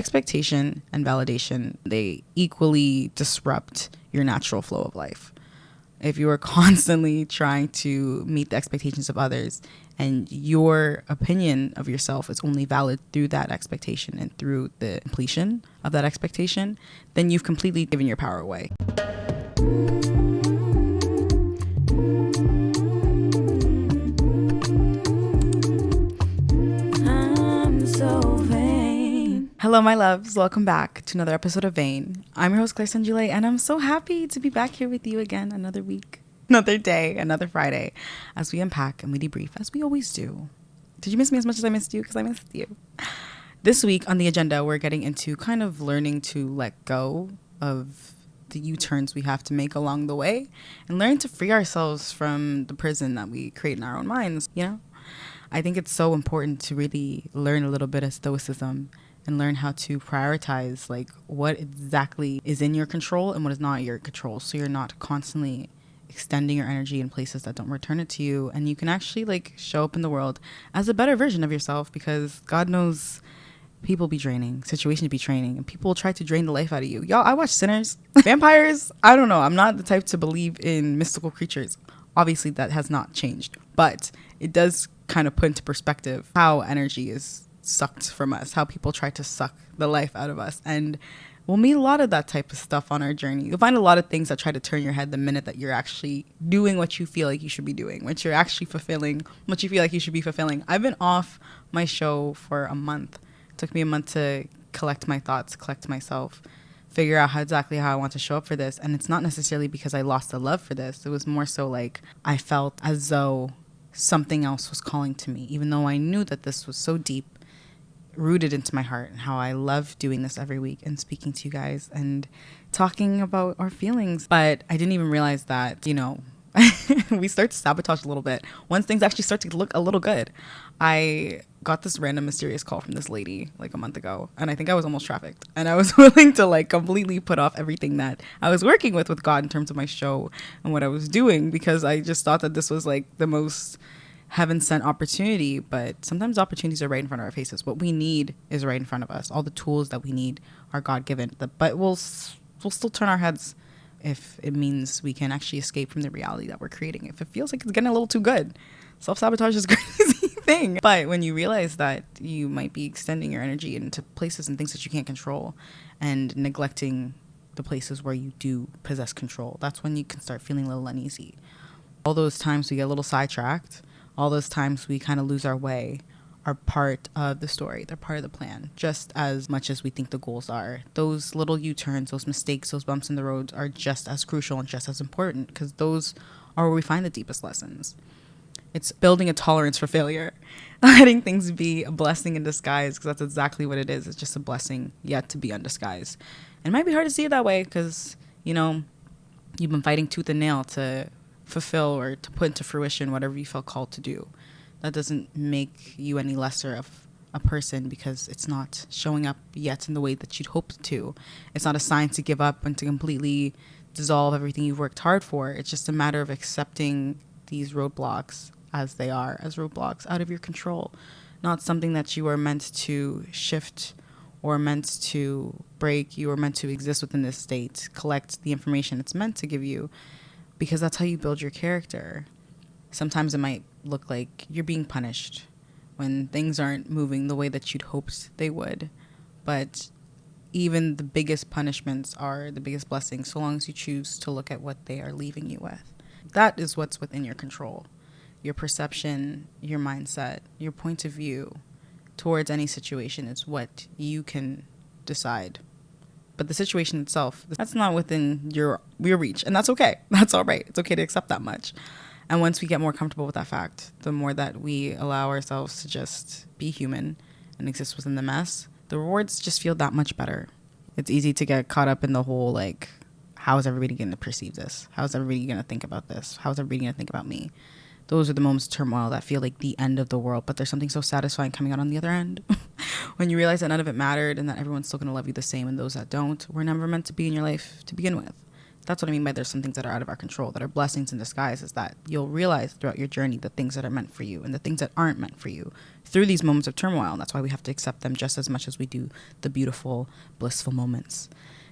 Expectation and validation, they equally disrupt your natural flow of life. If you are constantly trying to meet the expectations of others and your opinion of yourself is only valid through that expectation and through the completion of that expectation, then you've completely given your power away. Hello, my loves. Welcome back to another episode of Vain. I'm your host, Senjule, and I'm so happy to be back here with you again another week, another day, another Friday, as we unpack and we debrief, as we always do. Did you miss me as much as I missed you? Because I missed you. This week on the agenda, we're getting into kind of learning to let go of the U-turns we have to make along the way and learn to free ourselves from the prison that we create in our own minds, you know? I think it's so important to really learn a little bit of stoicism and learn how to prioritize like what exactly is in your control and what is not your control, so you're not constantly extending your energy in places that don't return it to you, and you can actually like show up in the world as a better version of yourself, because God knows people be draining, situations be draining, and people will try to drain the life out of you. Y'all, I watch Sinners. Vampires, I don't know, I'm not the type to believe in mystical creatures. Obviously that has not changed, but it does kind of put into perspective how energy is sucked from us, how people try to suck the life out of us. And we'll meet a lot of that type of stuff on our journey. You'll find a lot of things that try to turn your head the minute that you're actually doing what you feel like you should be doing, what you're actually fulfilling, what you feel like you should be fulfilling. I've been off my show for a month. It took me a month to collect my thoughts, collect myself, figure out exactly how I want to show up for this. And it's not necessarily because I lost the love for this. It was more so like I felt as though something else was calling to me, even though I knew that this was so deep rooted into my heart, and how I love doing this every week and speaking to you guys and talking about our feelings. But I didn't even realize that, you know, we start to sabotage a little bit once things actually start to look a little good. I got this random mysterious call from this lady like a month ago, and I think I was almost trafficked, and I was willing to like completely put off everything that I was working with God in terms of my show and what I was doing, because I just thought that this was like the most heaven-sent opportunity. But sometimes opportunities are right in front of our faces. What we need is right in front of us. All the tools that we need are God-given, but we'll still turn our heads if it means we can actually escape from the reality that we're creating. If it feels like it's getting a little too good, self-sabotage is a crazy thing. But when you realize that you might be extending your energy into places and things that you can't control and neglecting the places where you do possess control, that's when you can start feeling a little uneasy. All those times we get a little sidetracked, all those times we kind of lose our way, are part of the story. They're part of the plan, just as much as we think the goals are. Those little U-turns, those mistakes, those bumps in the road are just as crucial and just as important, because those are where we find the deepest lessons. It's building a tolerance for failure, letting things be a blessing in disguise, because that's exactly what it is. It's just a blessing yet to be undisguised. And it might be hard to see it that way because, you know, you've been fighting tooth and nail to fulfill or to put into fruition whatever you felt called to do. That doesn't make you any lesser of a person, because it's not showing up yet in the way that you'd hoped to. It's not a sign to give up and to completely dissolve everything you've worked hard for. It's just a matter of accepting these roadblocks as they are, as roadblocks out of your control, not something that you are meant to shift or meant to break. You are meant to exist within this state, collect the information it's meant to give you, because that's how you build your character. Sometimes it might look like you're being punished when things aren't moving the way that you'd hoped they would. But even the biggest punishments are the biggest blessings, so long as you choose to look at what they are leaving you with. That is what's within your control. Your perception, your mindset, your point of view towards any situation is what you can decide. But the situation itself, that's not within your reach. And that's okay. That's all right. It's okay to accept that much. And once we get more comfortable with that fact, the more that we allow ourselves to just be human and exist within the mess, the rewards just feel that much better. It's easy to get caught up in the whole, like, how is everybody going to perceive this? How is everybody going to think about this? How is everybody going to think about me? Those are the moments of turmoil that feel like the end of the world, but there's something so satisfying coming out on the other end. When you realize that none of it mattered and that everyone's still going to love you the same, and those that don't were never meant to be in your life to begin with. That's what I mean by there's some things that are out of our control, that are blessings in disguise, is that you'll realize throughout your journey the things that are meant for you and the things that aren't meant for you through these moments of turmoil. And that's why we have to accept them just as much as we do the beautiful, blissful moments,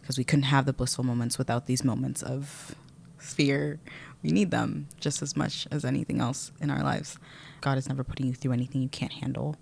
because we couldn't have the blissful moments without these moments of fear. We need them just as much as anything else in our lives. God is never putting you through anything you can't handle.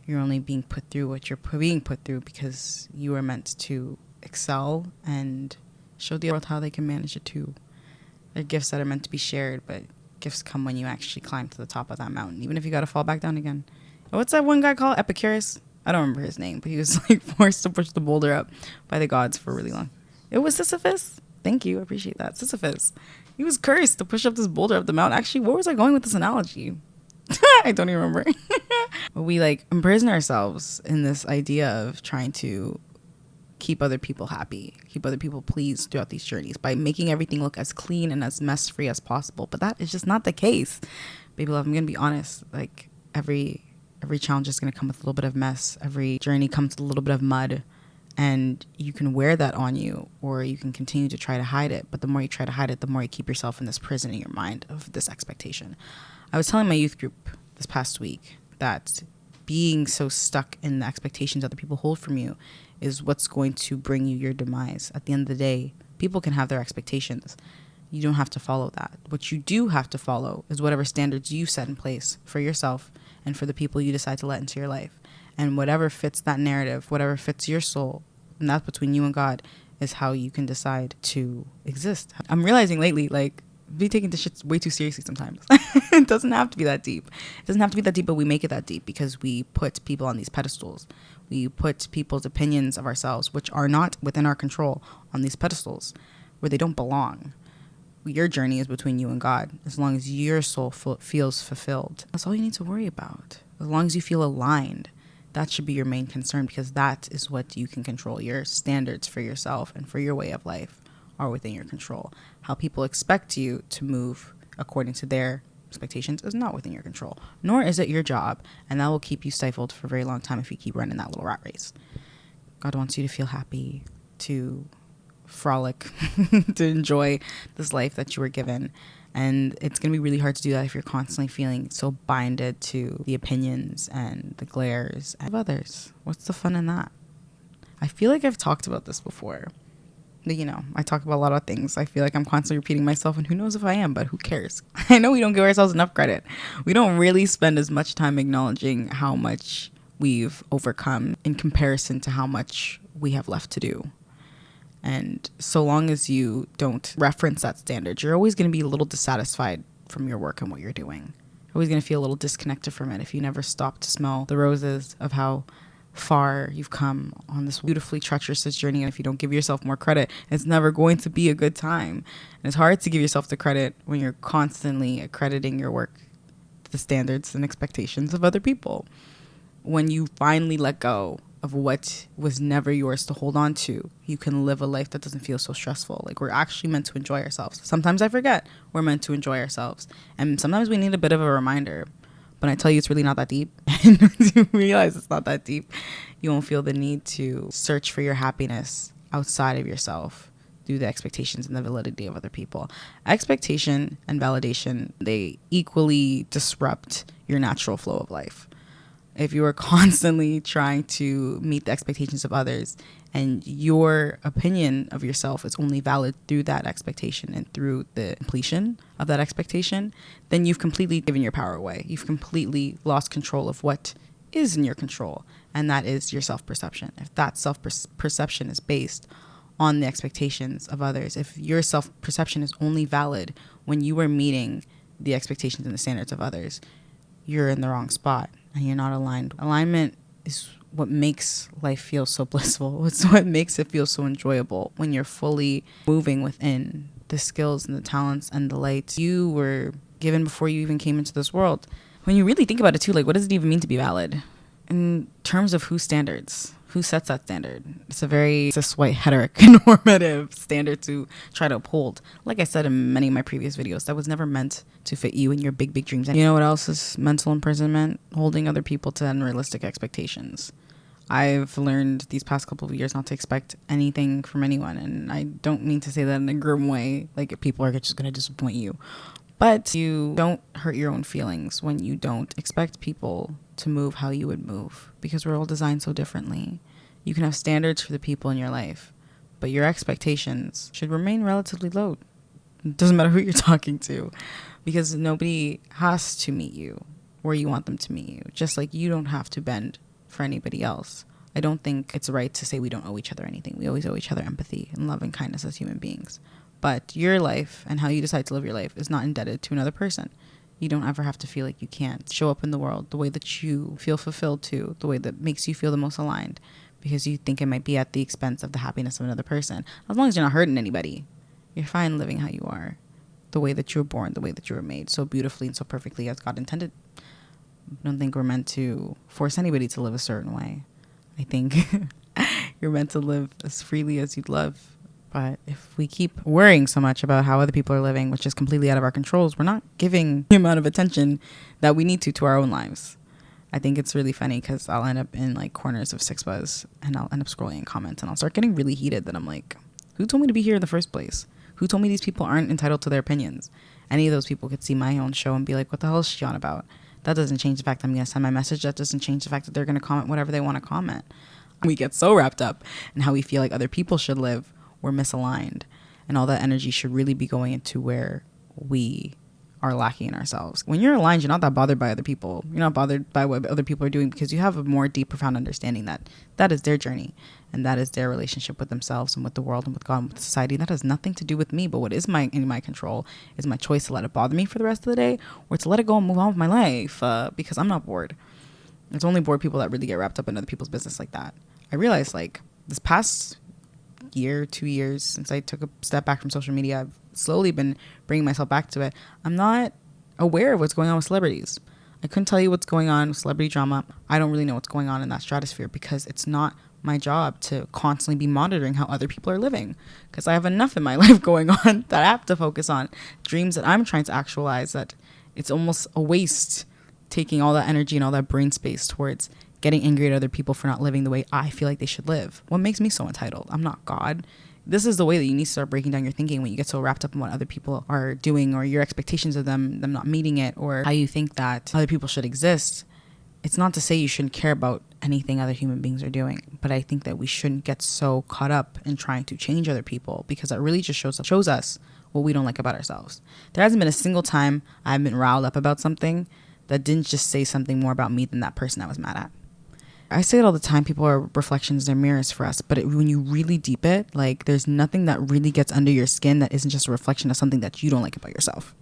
You're only being put through what you're being put through because you are meant to excel and show the world how they can manage it too. They're gifts that are meant to be shared, but gifts come when you actually climb to the top of that mountain, even if you got to fall back down again. What's that one guy called? Epicurus? I don't remember his name, but he was like forced to push the boulder up by the gods for really long. It was Sisyphus? Thank you. I appreciate that. Sisyphus. He was cursed to push up this boulder up the mountain. Actually, where was I going with this analogy? I don't even remember. But we like imprison ourselves in this idea of trying to keep other people happy, keep other people pleased throughout these journeys by making everything look as clean and as mess free as possible. But that is just not the case. Baby love, I'm gonna be honest, like every challenge is gonna come with a little bit of mess. Every journey comes with a little bit of mud, and you can wear that on you, or you can continue to try to hide it. But the more you try to hide it, the more you keep yourself in this prison in your mind of this expectation. I was telling my youth group this past week that being so stuck in the expectations other people hold from you is what's going to bring you your demise. At the end of the day, people can have their expectations. You don't have to follow that. What you do have to follow is whatever standards you set in place for yourself and for the people you decide to let into your life. And whatever fits that narrative, whatever fits your soul, and that's between you and God, is how you can decide to exist. I'm realizing lately, like, we taking this shit way too seriously sometimes. It doesn't have to be that deep. It doesn't have to be that deep, but we make it that deep because we put people on these pedestals. We put people's opinions of ourselves, which are not within our control, on these pedestals where they don't belong. Your journey is between you and God. As long as your soul feels fulfilled, that's all you need to worry about. As long as you feel aligned, that should be your main concern, because that is what you can control. Your standards for yourself and for your way of life are within your control. How people expect you to move according to their expectations is not within your control, nor is it your job, and that will keep you stifled for a very long time if you keep running that little rat race. God wants you to feel happy, to frolic, to enjoy this life that you were given, and it's going to be really hard to do that if you're constantly feeling so binded to the opinions and the glares of others. What's the fun in that? I feel like I've talked about this before. You know, I talk about a lot of things. I feel like I'm constantly repeating myself, and who knows if I am, but who cares? I know we don't give ourselves enough credit. We don't really spend as much time acknowledging how much we've overcome in comparison to how much we have left to do. And so long as you don't reference that standard, you're always going to be a little dissatisfied from your work and what you're doing. You're always going to feel a little disconnected from it if you never stop to smell the roses of how far you've come on this beautifully treacherous journey. And if you don't give yourself more credit, it's never going to be a good time. And it's hard to give yourself the credit when you're constantly accrediting your work to the standards and expectations of other people. When you finally let go of what was never yours to hold on to, you can live a life that doesn't feel so stressful. Like, we're actually meant to enjoy ourselves. Sometimes I forget we're meant to enjoy ourselves, and sometimes we need a bit of a reminder. But I tell you, it's really not that deep. And once you realize it's not that deep, you won't feel the need to search for your happiness outside of yourself through the expectations and the validity of other people. Expectation and validation, they equally disrupt your natural flow of life. If you are constantly trying to meet the expectations of others, and your opinion of yourself is only valid through that expectation and through the completion of that expectation, then you've completely given your power away. You've completely lost control of what is in your control, and that is your self-perception. If that self-perception is based on the expectations of others, if your self-perception is only valid when you are meeting the expectations and the standards of others, you're in the wrong spot and you're not aligned. Alignment is what makes life feel so blissful. It's what makes it feel so enjoyable when you're fully moving within the skills and the talents and the light you were given before you even came into this world. When you really think about it too, like, what does it even mean to be valid? In terms of whose standards? Who sets that standard? It's a very cis white heteronormative standard to try to uphold. Like I said in many of my previous videos, that was never meant to fit you and your big, big dreams. And you know what else is mental imprisonment? Holding other people to unrealistic expectations. I've learned these past couple of years not to expect anything from anyone. And I don't mean to say that in a grim way, like people are just going to disappoint you. But you don't hurt your own feelings when you don't expect people to move how you would move, because we're all designed so differently. You can have standards for the people in your life, but your expectations should remain relatively low. It doesn't matter who you're talking to, because nobody has to meet you where you want them to meet you, just like you don't have to bend for anybody else. I don't think it's right to say we don't owe each other anything. We always owe each other empathy and love and kindness as human beings. But your life and how you decide to live your life is not indebted to another person. You don't ever have to feel like you can't show up in the world the way that you feel fulfilled to, the way that makes you feel the most aligned, because you think it might be at the expense of the happiness of another person. As long as you're not hurting anybody, you're fine living how you are, the way that you were born, the way that you were made, so beautifully and so perfectly as God intended. I don't think we're meant to force anybody to live a certain way. I think you're meant to live as freely as you'd love. But if we keep worrying so much about how other people are living, which is completely out of our controls, we're not giving the amount of attention that we need to our own lives. I think it's really funny because I'll end up in like corners of Six Buzz and I'll end up scrolling in comments and I'll start getting really heated that I'm like, who told me to be here in the first place? Who told me these people aren't entitled to their opinions? Any of those people could see my own show and be like, what the hell is she on about? That doesn't change the fact I'm going to send my message. That doesn't change the fact that they're going to comment whatever they want to comment. We get so wrapped up in how we feel like other people should live. We're misaligned, and all that energy should really be going into where we are lacking in ourselves. When you're aligned, you're not that bothered by other people. You're not bothered by what other people are doing because you have a more deep, profound understanding that that is their journey and that is their relationship with themselves and with the world and with God and with society. That has nothing to do with me, but what is in my control is my choice to let it bother me for the rest of the day or to let it go and move on with my life because I'm not bored. It's only bored people that really get wrapped up in other people's business like that. I realized like this past year, 2 years since I took a step back from social media, I've slowly been bringing myself back to it. I'm not aware of what's going on with celebrities. I couldn't tell you what's going on with celebrity drama. I don't really know what's going on in that stratosphere because it's not my job to constantly be monitoring how other people are living, because I have enough in my life going on that I have to focus on dreams that I'm trying to actualize, that it's almost a waste taking all that energy and all that brain space towards getting angry at other people for not living the way I feel like they should live. What makes me so entitled? I'm not God. This is the way that you need to start breaking down your thinking when you get so wrapped up in what other people are doing or your expectations of them not meeting it, or how you think that other people should exist. It's not to say you shouldn't care about anything other human beings are doing, but I think that we shouldn't get so caught up in trying to change other people, because that really just shows us what we don't like about ourselves. There hasn't been a single time I've been riled up about something that didn't just say something more about me than that person I was mad at. I say it all the time, people are reflections, they're mirrors for us, but when you really deep it, like there's nothing that really gets under your skin that isn't just a reflection of something that you don't like about yourself.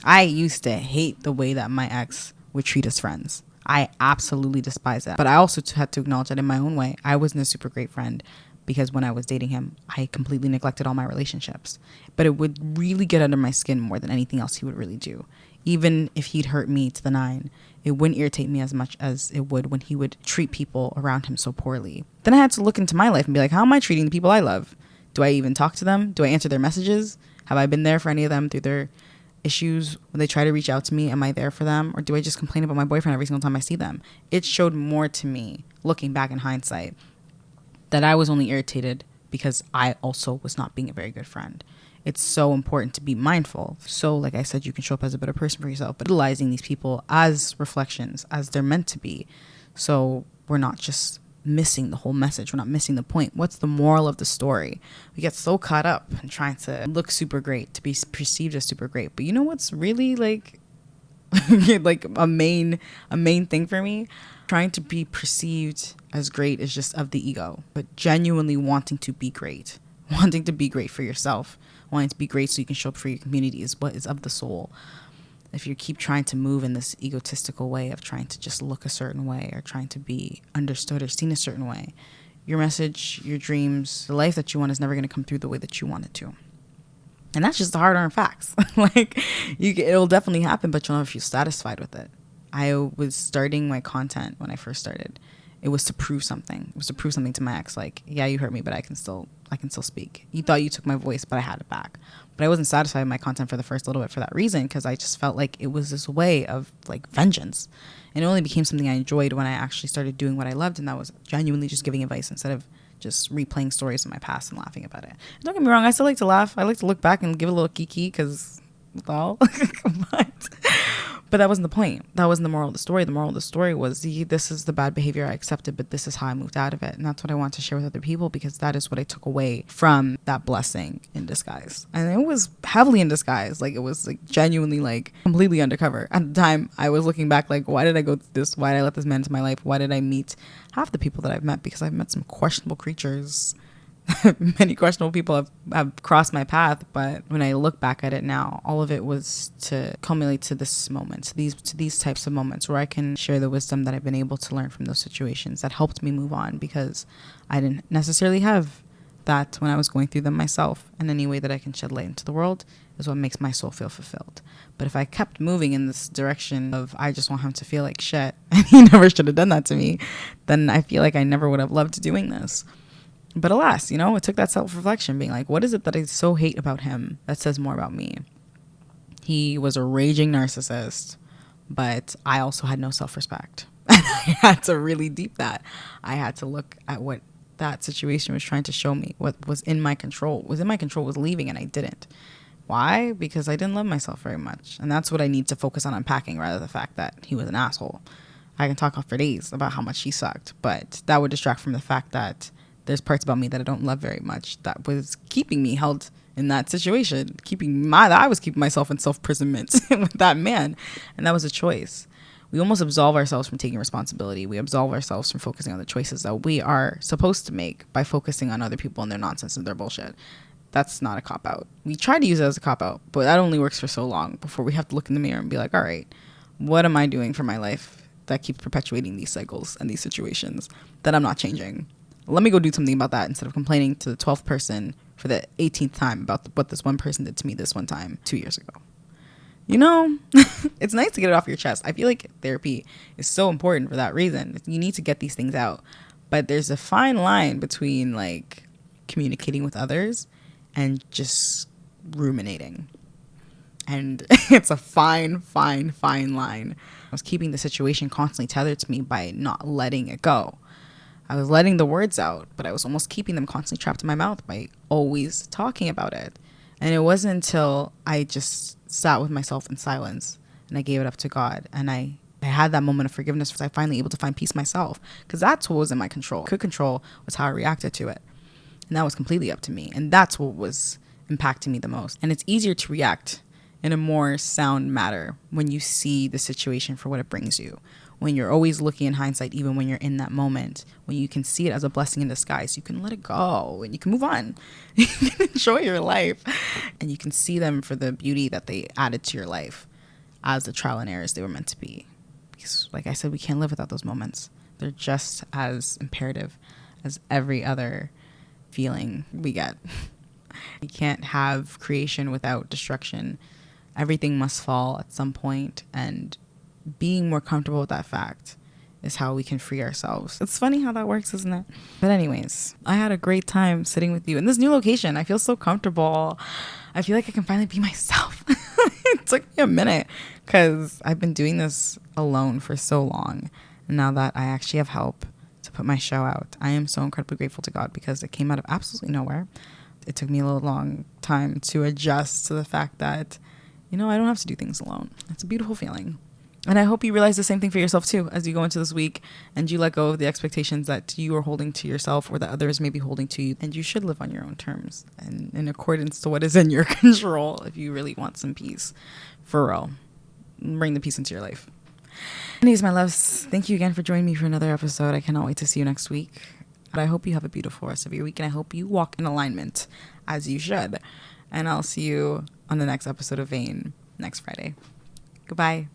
I used to hate the way that my ex would treat his friends. I absolutely despise that. But I also had to acknowledge that in my own way, I wasn't a super great friend, because when I was dating him, I completely neglected all my relationships. But it would really get under my skin more than anything else he would really do. Even if he'd hurt me to the nine, it wouldn't irritate me as much as it would when he would treat people around him so poorly. Then I had to look into my life and be like, how am I treating the people I love? Do I even talk to them? Do I answer their messages? Have I been there for any of them through their issues when they try to reach out to me? Am I there for them? Or do I just complain about my boyfriend every single time I see them? It showed more to me, looking back in hindsight, that I was only irritated because I also was not being a very good friend. It's so important to be mindful. So, like I said, you can show up as a better person for yourself, but utilizing these people as reflections, as they're meant to be. So we're not just missing the whole message. We're not missing the point. What's the moral of the story? We get so caught up in trying to look super great, to be perceived as super great. But you know what's really like like a main thing for me? Trying to be perceived as great is just of the ego, but genuinely wanting to be great, wanting to be great for yourself, wanting to be great so you can show up for your community is what is of the soul. If you keep trying to move in this egotistical way of trying to just look a certain way or trying to be understood or seen a certain way, your message, your dreams, the life that you want is never going to come through the way that you want it to. And that's just the hard-earned facts. Like, it'll definitely happen, but you'll never feel satisfied with it. I was starting my content when I first started, it was to prove something. It was to prove something to my ex. Like, yeah, you hurt me, but I can still speak. You thought you took my voice, but I had it back. But I wasn't satisfied with my content for the first little bit for that reason, because I just felt like it was this way of like vengeance. And it only became something I enjoyed when I actually started doing what I loved, and that was genuinely just giving advice instead of just replaying stories in my past and laughing about it. And don't get me wrong, I still like to laugh. I like to look back and give a little kiki, because well, but that wasn't the point. That wasn't the moral of the story. The moral of the story was, this is the bad behavior I accepted, but this is how I moved out of it. And that's what I want to share with other people, because that is what I took away from that blessing in disguise. And it was heavily in disguise. Like, it was like genuinely like completely undercover. At the time, I was looking back like, why did I go through this? Why did I let this man into my life? Why did I meet half the people that I've met? Because I've met some questionable creatures. Many questionable people have crossed my path, but when I look back at it now, all of it was to culminate to this moment, to these types of moments where I can share the wisdom that I've been able to learn from those situations that helped me move on, because I didn't necessarily have that when I was going through them myself. And any way that I can shed light into the world is what makes my soul feel fulfilled. But if I kept moving in this direction of, I just want him to feel like shit, and he never should have done that to me, then I feel like I never would have loved doing this. But alas, it took that self-reflection, being like, what is it that I so hate about him that says more about me? He was a raging narcissist, but I also had no self-respect. And I had to really deep that. I had to look at what that situation was trying to show me, what was in my control. What was in my control was leaving, and I didn't. Why? Because I didn't love myself very much. And that's what I need to focus on unpacking, rather than the fact that he was an asshole. I can talk for days about how much he sucked, but that would distract from the fact that there's parts about me that I don't love very much that was keeping me held in that situation, I was keeping myself in self-imprisonment with that man. And that was a choice. We almost absolve ourselves from taking responsibility. We absolve ourselves from focusing on the choices that we are supposed to make by focusing on other people and their nonsense and their bullshit. That's not a cop-out. We try to use it as a cop-out, but that only works for so long before we have to look in the mirror and be like, all right, what am I doing for my life that keeps perpetuating these cycles and these situations that I'm not changing? Let me go do something about that instead of complaining to the 12th person for the 18th time about what this one person did to me this one time 2 years ago. It's nice to get it off your chest. I feel like therapy is so important for that reason. You need to get these things out. But there's a fine line between like communicating with others and just ruminating. And it's a fine line. I was keeping the situation constantly tethered to me by not letting it go. I was letting the words out, but I was almost keeping them constantly trapped in my mouth by always talking about it. And it wasn't until I just sat with myself in silence and I gave it up to God, and I had that moment of forgiveness, because I finally able to find peace myself, because that's what was in my control. Could control was how I reacted to it. And that was completely up to me. And that's what was impacting me the most. And it's easier to react in a more sound manner when you see the situation for what it brings you. When you're always looking in hindsight, even when you're in that moment, when you can see it as a blessing in disguise, you can let it go and you can move on. You can enjoy your life, and you can see them for the beauty that they added to your life as the trial and errors they were meant to be. Because like I said, we can't live without those moments. They're just as imperative as every other feeling we get. You can't have creation without destruction. Everything must fall at some point, and being more comfortable with that fact is how we can free ourselves. It's funny how that works, isn't it? But anyways, I had a great time sitting with you in this new location. I feel so comfortable. I feel like I can finally be myself. It took me a minute because I've been doing this alone for so long. And now that I actually have help to put my show out, I am so incredibly grateful to God, because it came out of absolutely nowhere. It took me a little long time to adjust to the fact that, I don't have to do things alone. It's a beautiful feeling. And I hope you realize the same thing for yourself too as you go into this week, and you let go of the expectations that you are holding to yourself or that others may be holding to you. And you should live on your own terms and in accordance to what is in your control if you really want some peace. For real. Bring the peace into your life. Anyways, my loves, thank you again for joining me for another episode. I cannot wait to see you next week. But I hope you have a beautiful rest of your week, and I hope you walk in alignment as you should. And I'll see you on the next episode of Vain next Friday. Goodbye.